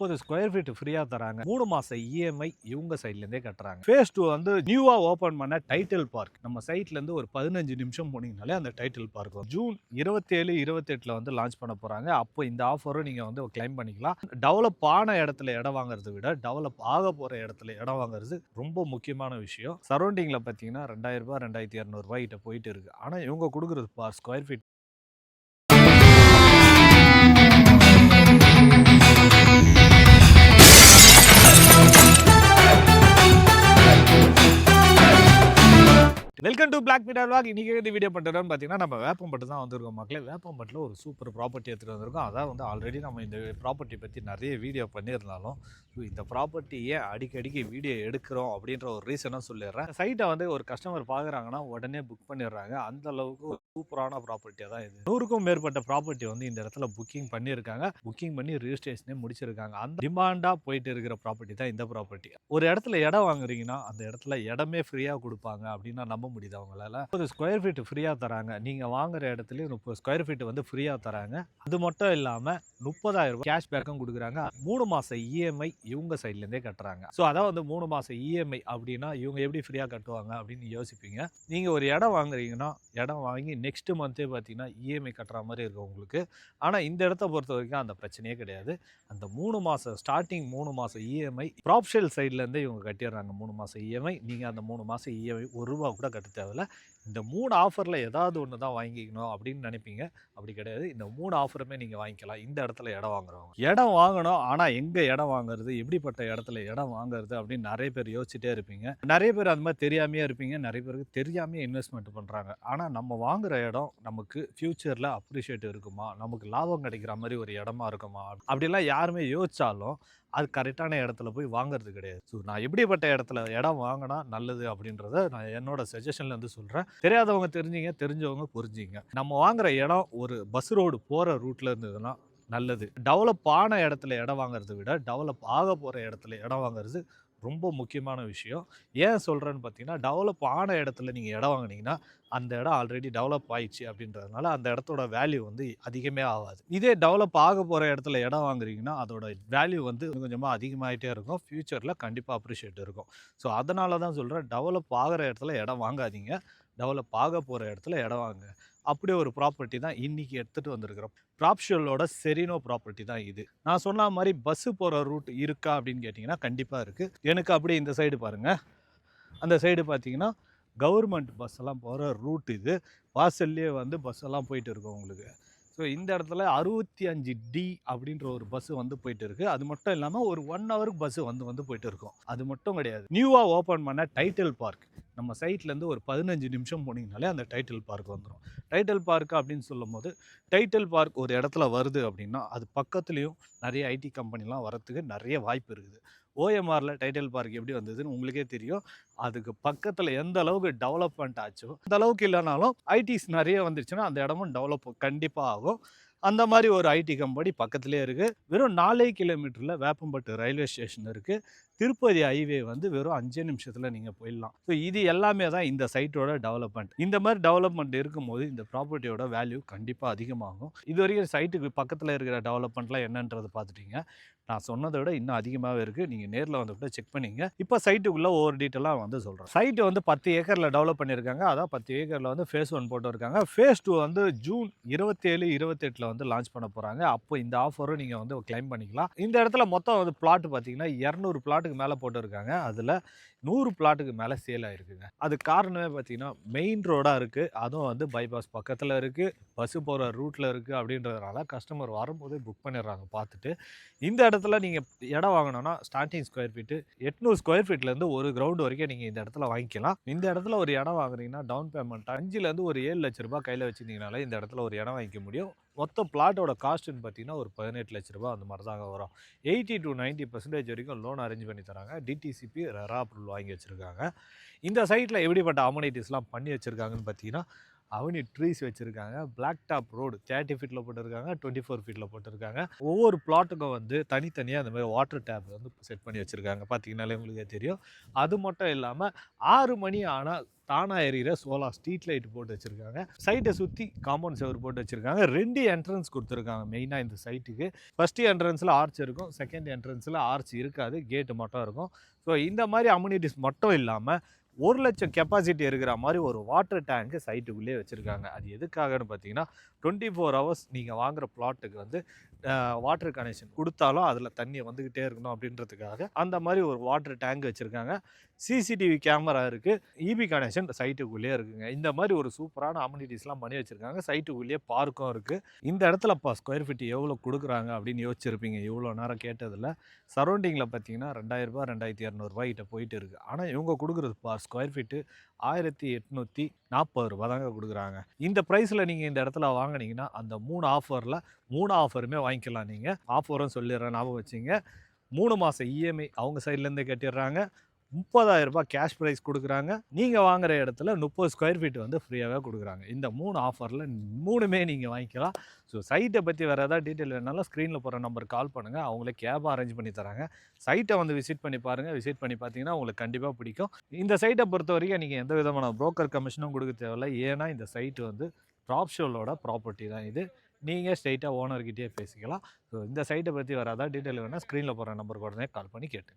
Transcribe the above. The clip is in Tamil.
30 ஸ்கொயர் ஃபீட் ஃப்ரீயா தராங்க. 3 மாசம் இஎம்ஐ இவங்க சைட்ல இருந்தே கட்டுறாங்க. ஃபேஸ் 2 வந்து நியூவா ஓபன் பண்ண டைட்டில் பார்க். நம்ம சைட்ல இருந்து ஒரு 15 நிமிஷம் போனீங்கனாலே அந்த டைட்டில் பார்க் வரும். ஜூன் 27, 28ல வந்து லான்ச் பண்ண போறாங்க. அப்போ இந்த ஆஃபரும் நீங்க வந்து கிளைம் பண்ணிக்கலாம். டெவலப் ஆன இடத்துல இடம் வாங்குறதை விட டெவலப் ஆக போற இடத்துல இடம் வாங்குறது ரொம்ப முக்கியமான விஷயம். சரௌண்டிங்ல பாத்தீங்கன்னா 2000 ரூபாய் 2200 ரூபாய் கிட்ட போயிட்டு இருக்கு. ஆனா இவங்க கொடுக்குறது square feet welcome to black media vlog. இன்னைக்கு இந்த வீடியோ பண்ணுறோன்னு பார்த்தீங்கன்னா நம்ம வேப்பம்பட்டு தான் வந்திருக்கோம் மக்களே. வேப்பம்பட்டில் ஒரு சூப்பர் ப்ராப்பர்ட்டி எடுத்துகிட்டு வந்திருக்கோம். அதான் வந்து ஆல்ரெடி நம்ம இந்த ப்ராப்பர்ட்டி பற்றி நிறைய வீடியோ பண்ணியிருந்தாலும் இந்த ப்ராப்பர்ட்டி ஏன் அடிக்கடிக்கு வீடியோ எடுக்கிறோம் அப்படின்ற ஒரு ரீசனாக சொல்லிடுறேன். சைட்டை வந்து ஒரு கஸ்டமர் பார்க்குறாங்கன்னா உடனே புக் பண்ணிடுறாங்க. அந்த அளவுக்கு ஒரு சூப்பரான ப்ராப்பர்ட்டியாக தான் இது. 100க்கும் மேற்பட்ட ப்ராப்பர்ட்டி வந்து இந்த இடத்துல புக்கிங் பண்ணியிருக்காங்க. புக்கிங் பண்ணி ரிஜிஸ்ட்ரேஷனே முடிச்சிருக்காங்க. அந்த டிமாண்டாக போயிட்டு இருக்கிற ப்ராப்பர்ட்டி தான் இந்த ப்ராப்பர்ட்டி. ஒரு இடத்துல இடம் வாங்குறீங்கன்னா அந்த இடத்துல இடமே ஃப்ரீயாக கொடுப்பாங்க அப்படின்னா நம்ப முடியுது அவங்களால. 30 ஸ்கொயர் ஃபீட் ஃப்ரீயா தராங்க. நீங்க வாங்குற இடத்துல 30 ஸ்கொயர் ஃபீட் வந்து ஃப்ரீயா தராங்க. அது மட்டும் இல்லாம 30,000 ரூபாய் கேஷ் பேக்கும் கொடுக்குறாங்க. 3 மாசம் இஎம்ஐ இவங்க சைட்ல இருந்தே கட்டுறாங்க. ஸோ அதான் வந்து 3 மாசம் இஎம்ஐ அப்படின்னா இவங்க எப்படி ஃப்ரீயா கட்டுவாங்க அப்படின்னு யோசிப்பீங்க. நீங்க ஒரு இடம் வாங்குறீங்கன்னா இடம் வாங்கி நெக்ஸ்ட் மந்த்தே பார்த்தீங்கன்னா இஎம்ஐ கட்டுற மாதிரி இருக்கும் உங்களுக்கு. ஆனா இந்த இடத்த பொறுத்த வரைக்கும் அந்த பிரச்சனையே கிடையாது. அந்த 3 மாசம் ஸ்டார்டிங் 3 மாசம் இஎம்ஐ ப்ராப்ஷல் சைட்ல இருந்தே இவங்க கட்டிடுறாங்க. 3 மாசம் இஎம்ஐ நீங்க அந்த 3 மாசம் இஎம்ஐ ₹1 கூட கட்ட தேவையில்ல. இந்த 3 ஆஃபரில் ஏதாவது ஒன்று தான் வாங்கிக்கணும் அப்படின்னு நினைப்பீங்க. அப்படி கிடையாது. இந்த 3 ஆஃபருமே நீங்கள் வாங்கிக்கலாம் இந்த இடத்துல இடம் வாங்குறவங்க. இடம் வாங்கணும், ஆனால் எங்கே இடம் வாங்குறது, எப்படிப்பட்ட இடத்துல இடம் வாங்குறது அப்படின்னு நிறைய பேர் யோசிச்சுட்டே இருப்பீங்க. நிறைய பேர் அது மாதிரி தெரியாமையே இருப்பீங்க. நிறைய பேருக்கு தெரியாமையே இன்வெஸ்ட்மெண்ட் பண்ணுறாங்க. ஆனால் நம்ம வாங்குற இடம் நமக்கு ஃப்யூச்சரில் அப்ரிஷியேட் இருக்குமா, நமக்கு லாபம் கிடைக்கிற மாதிரி ஒரு இடமா இருக்குமா, அப்படிலாம் யாருமே யோசிச்சாலும் அது கரெக்டான இடத்துல போய் வாங்குறது கிடையாது. ஸோ நான் எப்படிப்பட்ட இடத்துல இடம் வாங்கினா நல்லது அப்படின்றத நான் என்னோட சஜஷன்லேருந்து சொல்கிறேன். தெரியாதவங்க தெரிஞ்சிங்க, தெரிஞ்சவங்க புரிஞ்சிங்க. நம்ம வாங்குற இடம் ஒரு பஸ் ரோடு போகிற ரூட்டில் இருந்ததுன்னா நல்லது. டெவலப் ஆன இடத்துல இடம் வாங்குறதை விட டெவலப் ஆக போகிற இடத்துல இடம் வாங்குறது ரொம்ப முக்கியமான விஷயம். ஏன் சொல்கிறேன்னு பார்த்தீங்கன்னா, டெவலப் ஆன இடத்துல நீங்கள் இடம் வாங்கினீங்கன்னா அந்த இடம் ஆல்ரெடி டெவலப் ஆயிடுச்சு அப்படின்றதுனால அந்த இடத்தோட வேல்யூ வந்து அதிகமே ஆகாது. இதே டெவலப் ஆக போகிற இடத்துல இடம் வாங்குறீங்கன்னா அதோட வேல்யூ வந்து கொஞ்சமாக அதிகமாகிட்டே இருக்கும். ஃப்யூச்சரில் கண்டிப்பாக அப்ரிஷியேட் இருக்கும். ஸோ அதனால தான் சொல்கிறேன், டெவலப் ஆகிற இடத்துல இடம் வாங்காதீங்க. டெவலப் ஆக போகிற இடத்துல இடம் வாங்க. அப்படி ஒரு ப்ராப்பர்ட்டி தான் இன்றைக்கி எடுத்துகிட்டு வந்திருக்கிறோம். ப்ராப்ஷலோட செரினோ ப்ராப்பர்ட்டி தான் இது. நான் சொன்ன மாதிரி பஸ்ஸு போகிற ரூட் இருக்கா அப்படின்னு கேட்டிங்கன்னா கண்டிப்பாக இருக்குது. எனக்கு அப்படியே இந்த சைடு பாருங்கள். அந்த சைடு பார்த்தீங்கன்னா கவர்மெண்ட் பஸ் எல்லாம் போகிற ரூட் இது. வாசல்லையே வந்து பஸ் எல்லாம் போயிட்டு இருக்கும் உங்களுக்கு. ஸோ இந்த இடத்துல 65D அப்படின்ற ஒரு பஸ் வந்து போயிட்டு இருக்கு. அது மட்டும் இல்லாமல் ஒரு 1 ஹவருக்கு பஸ் வந்து போயிட்டு இருக்கும். அது மட்டும் கிடையாது, நியூவாக ஓப்பன் பண்ண டைட்டில் பார்க். நம்ம சைட்லேருந்து ஒரு 15 நிமிஷம் போனீங்கனாலே அந்த டைட்டில் பார்க் வந்துடும். டைட்டில் பார்க் அப்படின்னு சொல்லும் போது, டைட்டில் பார்க் ஒரு இடத்துல வருது அப்படின்னா அது பக்கத்துலேயும் நிறைய ஐடி கம்பெனிலாம் வரத்துக்கு நிறைய வாய்ப்பு இருக்குது. ஓஎம்ஆரில் டைட்டில் பார்க் எப்படி வந்ததுன்னு உங்களுக்கே தெரியும். அதுக்கு பக்கத்தில் எந்த அளவுக்கு டெவலப்மெண்ட் ஆச்சோ அந்த அளவுக்கு இல்லைனாலும் ஐடிஸ் நிறைய வந்துருச்சுன்னா அந்த இடமும் டெவலப் கண்டிப்பாக ஆகும். அந்த மாதிரி ஒரு ஐடி கம்பெனி பக்கத்துலேயே இருக்குது. வெறும் 4 கிலோமீட்டரில் வேப்பம்பட்டு ரயில்வே ஸ்டேஷன் இருக்குது. திருப்பதி ஹைவே வந்து வெறும் 5 நிமிஷத்தில் நீங்கள் போயிடலாம். ஸோ இது எல்லாமே தான் இந்த சைட்டோட டெவலப்மெண்ட். இந்த மாதிரி டெவலப்மெண்ட் இருக்கும்போது இந்த ப்ராப்பர்ட்டியோட வேல்யூ கண்டிப்பாக அதிகமாகும். இது வரைக்கும் சைட்டுக்கு பக்கத்தில் இருக்கிற டெவலப்மெண்ட்லாம் என்னன்றது பார்த்துட்டீங்க. நான் சொன்னதை விட இன்னும் அதிகமாகவே இருக்குது. நீங்கள் நேரில் வந்து செக் பண்ணிங்க. இப்போ சைட்டுக்குள்ளே ஒவ்வொரு டீட்டெயிலாக வந்து சொல்கிறேன். சைட்டு வந்து 10 ஏக்கரில் டெவலப் பண்ணியிருக்காங்க. அதான் 10 ஏக்கரில் வந்து ஃபேஸ் 1 போட்டு இருக்காங்க. ஃபேஸ் 2 வந்து ஜூன் 27, 28ல் வந்து லான்ச் பண்ண போகிறாங்க. அப்போ இந்த ஆஃபரும் நீங்கள் வந்து கிளைம் பண்ணிக்கலாம். இந்த இடத்துல மொத்தம் வந்து பிளாட் பார்த்தீங்கன்னா 200 பிளாட்டுக்கு மேலே போட்டுருக்காங்க. அதில் 100 பிளாட்டுக்கு மேலே சேல் ஆகிருக்குங்க. அது காரணமே பார்த்தீங்கன்னா மெயின் ரோடாக இருக்குது. அதுவும் வந்து பைபாஸ் பக்கத்தில் இருக்குது. பஸ்ஸு போகிற ரூட்டில் இருக்குது. அப்படின்றதுனால கஸ்டமர் வரும்போதே புக் பண்ணிடுறாங்க பார்த்துட்டு. இந்த இடத்துல நீங்கள் இடம் வாங்கினோன்னா ஸ்டார்டிங் ஸ்கொயர் ஃபீட்டு 800 ஸ்கொயர் ஃபீட்லேருந்து ஒரு கிரவுண்ட் வரைக்கும் நீங்கள் இந்த இடத்துல வாங்கிக்கலாம். இந்த இடத்துல ஒரு இடம் வாங்குறீங்கன்னா டவுன் பேமெண்ட் 5லேருந்து ஒரு 7 லட்ச ரூபாய் கையில் வச்சுருந்தீங்கனாலே இந்த இடத்துல ஒரு இடம் வாங்கிக்க முடியும். மொத்த பிளாட்டோட காஸ்ட்டுன்னு பார்த்தீங்கன்னா ஒரு 18 லட்ச ரூபாய் அந்த மாதிரி தாங்க வரும். 80 to 90% வரைக்கும் லோன் அரேஞ்ச் பண்ணி தராங்க. டிடிசிபி ரெரா அப்ரூவல் வாங்கி வச்சுருக்காங்க. இந்த சைட்டில் எப்படிப்பட்ட அமெனிட்டிஸ்லாம் பண்ணி வச்சுருக்காங்கன்னு பார்த்தீங்கன்னா, அவனி ட்ரீஸ் வச்சுருக்காங்க. பிளாக் டாப் ரோடு 30 ஃபீட்டில் போட்டிருக்காங்க, 24 ஃபீட்டில் போட்டிருக்காங்க. ஒவ்வொரு பிளாட்டுக்கும் வந்து தனித்தனியாக அந்த மாதிரி வாட்டர் டேப் வந்து செட் பண்ணி வச்சுருக்காங்க. பார்த்தீங்கன்னாலே உங்களுக்கே தெரியும். அது மட்டும் இல்லாமல் 6 மணி ஆனால் தானா எரியிற சோலார் ஸ்ட்ரீட் லைட் போட்டு வச்சுருக்காங்க. சைட்டை சுற்றி காம்பவுண்ட் செவர் போட்டு வச்சுருக்காங்க. 2 என்ட்ரன்ஸ் கொடுத்துருக்காங்க மெயினாக இந்த சைட்டுக்கு. ஃபஸ்ட்டு என்ட்ரன்ஸில் ஆர்ச் இருக்கும், செகண்ட் என்ட்ரன்ஸில் ஆர்ச் இருக்காது, கேட்டு மட்டும் இருக்கும். ஸோ இந்த மாதிரி அம்யூனிட்டிஸ் மட்டும் இல்லாமல் 1,00,000 கெப்பாசிட்டி இருக்கிற மாதிரி ஒரு வாட்டர் டேங்க்கு சைட்டுக்குள்ளேயே வச்சுருக்காங்க. அது எதுக்காகன்னு பார்த்தீங்கன்னா 24 ஹவர்ஸ் நீங்கள் வாங்குகிற பிளாட்டுக்கு வந்து வாட்டர் கனெக்ஷன் கொடுத்தாலும் அதில் தண்ணி வந்துக்கிட்டே இருக்கணும் அப்படின்றதுக்காக அந்த மாதிரி ஒரு வாட்டர் டேங்க் வச்சுருக்காங்க. சிசிடிவி கேமரா இருக்குது, இபி கனெக்ஷன் சைட்டுக்குள்ளேயே இருக்குங்க. இந்த மாதிரி ஒரு சூப்பரான அம்யூனிட்டிஸ்லாம் பண்ணி வச்சுருக்காங்க. சைட்டுக்குள்ளேயே பார்க்கும் இருக்குது. இந்த இடத்துல ஸ்கொயர் ஃபீட் எவ்வளோ கொடுக்குறாங்க அப்படின்னு யோசிச்சிருப்பீங்க இவ்வளோ நேரம் கேட்டதில். சரௌண்டிங்கில் பார்த்தீங்கன்னா ரூ. 2,000 2,200 கிட்ட போயிட்டு இருக்குது. ஆனால் இவங்க கொடுக்குறது ஸ்கொயர் ஃபீட்டு ரூ. 1,840 தாங்க கொடுக்குறாங்க. இந்த ப்ரைஸில் நீங்கள் இந்த இடத்துல வாங்கினீங்கன்னா அந்த 3 ஆஃபரில் 3 ஆஃபருமே வாங்கிக்கலாம். நீங்கள் ஆஃபரும் சொல்லிடுறேன், ஞாபகம் வச்சுங்க. 3 மாதம் இஎம்ஐ அவங்க சைட்லேருந்தே கட்டிடுறாங்க. ரூ. 30,000 கேஷ் ப்ரைஸ் கொடுக்குறாங்க. நீங்கள் வாங்குகிற இடத்துல 30 ஸ்கொயர் ஃபீட் வந்து ஃப்ரீயாகவே கொடுக்குறாங்க. இந்த 3 ஆஃபரில் 3மே நீங்கள் வாங்கிக்கலாம். ஸோ சைட்டை பற்றி வேறு ஏதாவது டீட்டெயில் வேணாலும் ஸ்க்ரீனில் போகிற நம்பருக்கு கால் பண்ணுங்கள். அவங்களே கேபாக அரேஞ்ச் பண்ணி தராங்க. சைட்டை வந்து விசிட் பண்ணி பாருங்கள். விசிட் பண்ணி பார்த்தீங்கன்னா உங்களுக்கு கண்டிப்பாக பிடிக்கும். இந்த சைட்டை பொறுத்த வரைக்கும் நீங்கள் எந்த விதமான புரோக்கர் கமிஷனும் கொடுக்க தேவையில்லை. ஏன்னா இந்த சைட்டு வந்து ப்ராப் ஷோலோட ப்ராப்பர்ட்டி தான் இது. நீங்கள் ஸ்ட்ரெயிட்டாக ஓனர்கிட்டயே பேசிக்கலாம். ஸோ இந்த சைட்டை பற்றி வேறு ஏதாவது டீட்டெயில் வேணால் ஸ்க்ரீனில் போகிற நம்பருக்கு உடனே கால் பண்ணி கேட்டு